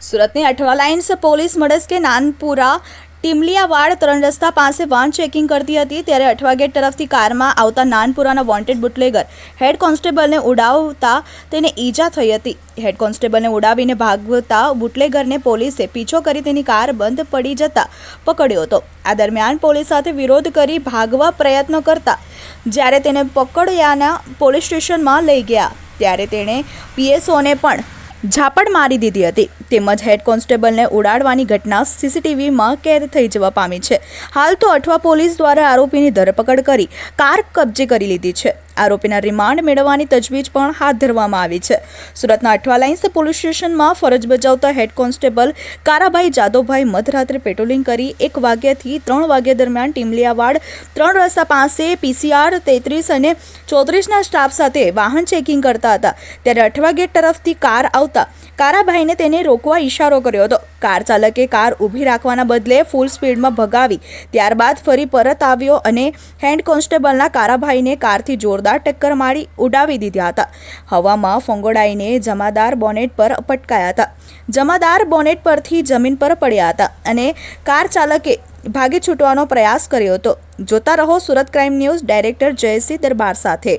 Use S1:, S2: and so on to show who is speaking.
S1: સુરતની Athwa lines police મળસ કે નાનપુરા ટીમલિયાવાડ 3 રસ્તા પાસે વાહન ચેકિંગ કરતી હતી ત્યારે અઠવા ગેટ તરફથી કારમાં આવતા નાનપુરાના વોન્ટેડ બુટલેગર હેડ કોન્સ્ટેબલને ઉડાવતા તેને ઈજા થઈ હતી। હેડ કોન્સ્ટેબલને ઉડાવીને ભાગતા બુટલેગરને પોલીસે પીછો કરી તેની કાર બંધ પડી જતા પકડ્યો હતો। આ દરમિયાન પોલીસ સાથે વિરોધ કરી ભાગવા પ્રયત્ન કરતા જ્યારે તેને પકડ્યાના પોલીસ સ્ટેશનમાં લઈ ગયા ત્યારે તેણે પીએસઓને પણ ઝાપડ મારી દીધી હતી તેમજ હેડ કોન્સ્ટેબલને ઉડાડવાની ઘટના સીસીટીવીમાં કેદ થઈ જવા પામી છે। હાલ તો અઠવા પોલીસ દ્વારા આરોપીની ધરપકડ કરી કાર કબજે કરી લીધી છે। આરોપીના રિમાન્ડ મેળવવાની તજવીજ પણ હાથ ધરવામાં આવી છે। સુરતના અઠવા લાઇન્સ પોલીસ સ્ટેશનમાં ફરજ બજાવતા હેડ કોન્સ્ટેબલ કારાભાઈ જાદવભાઈ મધરાત્રે પેટ્રોલિંગ કરી 1 વાગ્યાથી 3 વાગ્યા દરમિયાન ટીમલિયાવાડ 3 રસ્તા પાસે પીસીઆર 33 અને 34ના સ્ટાફ સાથે વાહન ચેકિંગ કરતા હતા ત્યારે અઠવા ગેટ તરફથી કાર આવતા કારાભાઈને તેને રોકવા ઇશારો કર્યો હતો। કાર ચાલકે કાર ઊભી રાખવાના બદલે ફૂલ સ્પીડમાં ભગાવી ત્યારબાદ ફરી પરત આવ્યો અને હેડ કોન્સ્ટેબલના કારાભાઈને કારથી જોરદાર ટક્કર મારી ઉડાવી દીધા હતા। હવામાં ફંગોળાઈને જમાદાર બોનેટ પર પટકાયા હતા। જમાદાર બોનેટ પરથી જમીન પર પડ્યા હતા અને કાર ચાલકે ભાગી છૂટવાનો પ્રયાસ કર્યો હતો। જોતા રહો Surat crime news director Jaysinh Darbar સાથે।